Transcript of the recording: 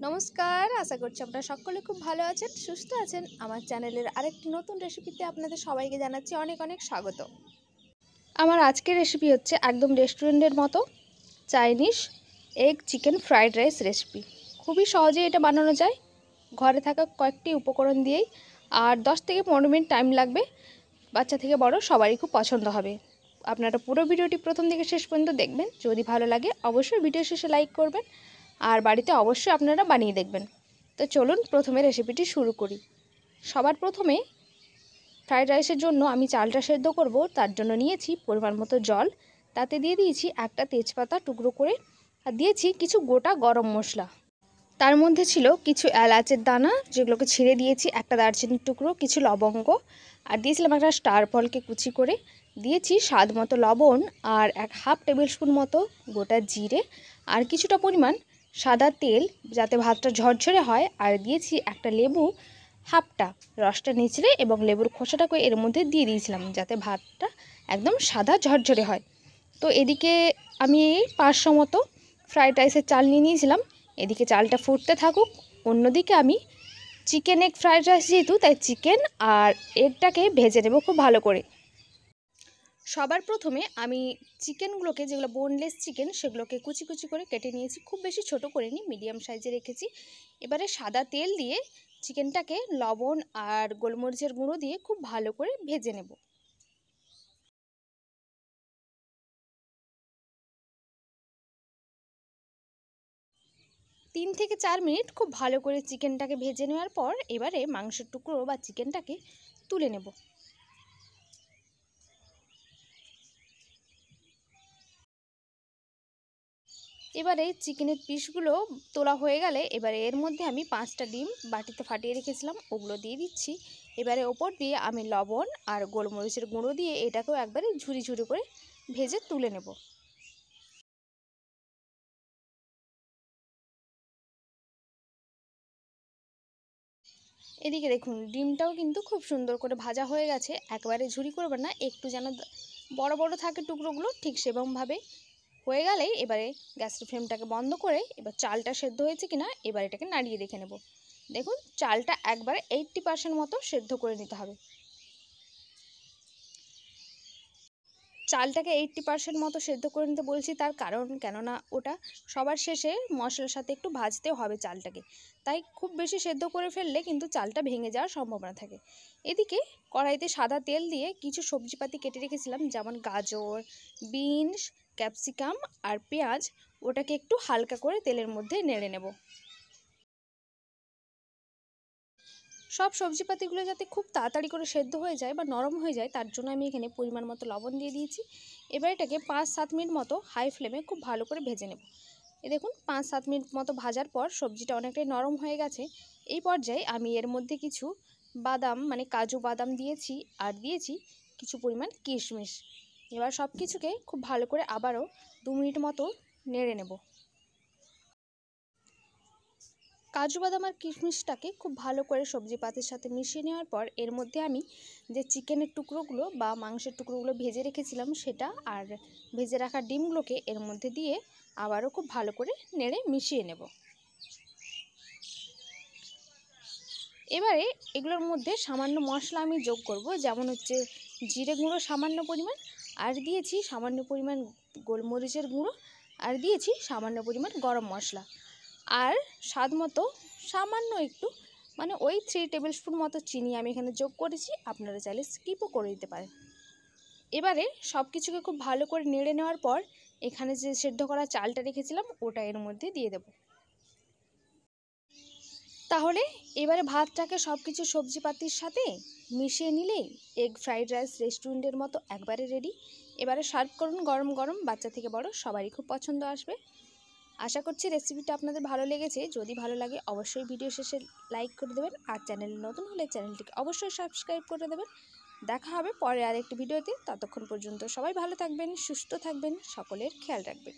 নমস্কার, আশা করছি আপনারা সকলে খুব ভালো আছেন, সুস্থ আছেন। আমার চ্যানেলের আরেকটি নতুন রেসিপিতে আপনাদের সবাইকে জানাচ্ছি অনেক অনেক স্বাগত। আমার আজকের রেসিপি হচ্ছে একদম রেস্টুরেন্টের মতো Chinese egg chicken fried rice recipe. খুবই সহজে এটা বানানো যায় ঘরে থাকা কয়েকটি উপকরণ দিয়েই, আর 10 থেকে 15 মিনিট টাইম লাগবে। বাচ্চা থেকে বড় সবারই খুব পছন্দ হবে। আপনারা পুরো ভিডিওটি প্রথম থেকে শেষ পর্যন্ত দেখবেন। যদি ভালো লাগে অবশ্যই ভিডিও শেষে লাইক করবেন, আর বাড়িতে অবশ্যই আপনারা বানিয়ে দেখবেন। তো চলুন প্রথমে রেসিপিটি শুরু করি। সবার প্রথমে ফ্রাইড রাইসের জন্য আমি চালটা সেদ্ধ করব, তার জন্য নিয়েছি পরিমাণ মতো জল। তাতে দিয়ে দিয়েছি একটা তেজপাতা টুকরো করে, আর দিয়েছি কিছু গোটা গরম মশলা। তার মধ্যে ছিল কিছু এলাচের দানা, যেগুলোকে ছিঁড়ে দিয়েছি, একটা দারচিনির টুকরো, কিছু লবঙ্গ, আর দিয়েছিলাম একটা স্টার ফলকে কুচি করে। দিয়েছি স্বাদ মতো লবণ, আর হাফ টেবিল স্পুন মতো গোটা জিরে, আর কিছুটা পরিমাণ সাদা তেল যাতে ভাতটা ঝরঝরে হয়। আর দিয়েছি একটা লেবু হাফটা, রসটা নিচড়ে এবং লেবুর খোসাটাকে এর মধ্যে দিয়ে দিয়েছিলাম যাতে ভাতটা একদম সাদা ঝরঝরে হয়। তো এদিকে আমি 500 মতো ফ্রাইড রাইসের চাল নিয়ে নিয়েছিলাম। এদিকে চালটা ফুটতে থাকুক, অন্যদিকে আমি চিকেন এগ ফ্রাইড রাইস যেহেতু, তাই চিকেন আর এগটাকে ভেজে নেব খুব ভালো করে। সবার প্রথমে আমি চিকেনগুলোকে, যেগুলো বোনলেস চিকেন, সেগুলোকে কুচি কুচি করে কেটে নিয়েছি। খুব বেশি ছোট করিনি, মিডিয়াম সাইজে রেখেছি। এবারে সাদা তেল দিয়ে চিকেনটাকে লবণ আর গোলমরিচের গুঁড়ো দিয়ে খুব ভালো করে ভেজে নেব। 3 থেকে 4 মিনিট খুব ভালো করে চিকেনটাকে ভেজে নেওয়ার পর এবারে মাংসের টুকরো বা চিকেনটাকে তুলে নেব। এবারে চিকেনের পিসগুলো তোলা হয়ে গেলে এবারে এর মধ্যে আমি 5টা ডিম বাটিতে ফাটিয়ে রেখেছিলাম, ওগুলো দিয়ে দিচ্ছি। এবারে ওপর দিয়ে আমি লবণ আর গোলমরিচের গুঁড়ো দিয়ে এটাকেও একবারে ঝুরি ঝুরি করে ভেজে তুলে নেব। এদিকে দেখুন ডিমটাও কিন্তু খুব সুন্দর করে ভাজা হয়ে গেছে। একবারে ঝুরি করবেন না, একটু যেন বড় বড় থাকে টুকরোগুলো, ঠিক সেরকমভাবে হয়ে গেলেই এবারে গ্যাসের ফ্লেমটাকে বন্ধ করে এবার চালটা সেদ্ধ হয়েছে কিনা এবার এটাকে নাড়িয়ে দেখে নেব। দেখুন চালটা একবারে 80% মতো সেদ্ধ করে নিতে হবে। চালটাকে 80% মতো সেদ্ধ করে নিতে বলছি তার কারণ, কেননা ওটা সবার শেষে মশলার সাথে একটু ভাজতেও হবে চালটাকে, তাই খুব বেশি সেদ্ধ করে ফেললে কিন্তু চালটা ভেঙে যাওয়ার সম্ভাবনা থাকে। এদিকে কড়াইতে সাদা তেল দিয়ে কিছু সবজিপাতি কেটে রেখেছিলাম, যেমন গাজর, বিনস, ক্যাপসিকাম আর পেঁয়াজ। ওটাকে একটু হালকা করে তেলের মধ্যে নেড়ে নেব। সব সবজিপাতিগুলো যাতে খুব তাড়াতাড়ি করে সেদ্ধ হয়ে যায় বা নরম হয়ে যায়, তার জন্য আমি এখানে পরিমাণ মতো লবণ দিয়ে দিয়েছি। এবার এটাকে 5-7 মিনিট মতো হাই ফ্লেমে খুব ভালো করে ভেজে নেব। দেখুন 5-7 মিনিট মতো ভাজার পর সবজিটা অনেকটাই নরম হয়ে গেছে। এই পর্যায়ে আমি এর মধ্যে কিছু বাদাম, মানে কাজু বাদাম দিয়েছি, আর দিয়েছি কিছু পরিমাণ কিশমিশ। এবার সব কিছুকে খুব ভালো করে আবারও 2 মিনিট মতো নেড়ে নেব। কাজু বাদাম আর কিশমিশটাকে খুব ভালো করে সবজি পাতির সাথে মিশিয়ে নেওয়ার পর এর মধ্যে আমি যে চিকেনের টুকরোগুলো বা মাংসের টুকরোগুলো ভেজে রেখেছিলাম সেটা, আর ভেজে রাখা ডিমগুলোকে এর মধ্যে দিয়ে আবারও খুব ভালো করে নেড়ে মিশিয়ে নেব। এবারে এগুলোর মধ্যে সামান্য মশলা আমি যোগ করব, যেমন হচ্ছে জিরে গুঁড়ো সামান্য পরিমাণ, আর দিয়েছি সামান্য পরিমাণ গোলমরিচের গুঁড়ো, আর দিয়েছি সামান্য পরিমাণ গরম মশলা, আর স্বাদ মতো সামান্য একটু, মানে ওই 3 টেবিল স্পুন মতো চিনি আমি এখানে যোগ করেছি। আপনারা চাইলে স্কিপও করে দিতে পারেন। এবারে সব কিছুকে খুব ভালো করে নেড়ে নেওয়ার পর এখানে যে সেদ্ধ করা চালটা রেখেছিলাম ওটা এর মধ্যে দিয়ে দেব। তাহলে এবারে ভাতটাকে সব কিছু সবজিপাতির সাথে মিশিয়ে নিলেই এগ ফ্রাইড রাইস রেস্টুরেন্টের মতো একবারে রেডি। এবারে সার্ভ করুন গরম গরম, বাচ্চা থেকে বড় সবারই খুব পছন্দ আসবে। আশা করছি রেসিপিটা আপনাদের ভালো লেগেছে। যদি ভালো লাগে অবশ্যই ভিডিও শেষে লাইক করে দেবেন, আর চ্যানেলে নতুন হলে চ্যানেলটিকে অবশ্যই সাবস্ক্রাইব করে দেবেন। দেখা হবে পরে আরেকটি ভিডিওতে। ততক্ষণ পর্যন্ত সবাই ভালো থাকবেন, সুস্থ থাকবেন, সকলের খেয়াল রাখবেন।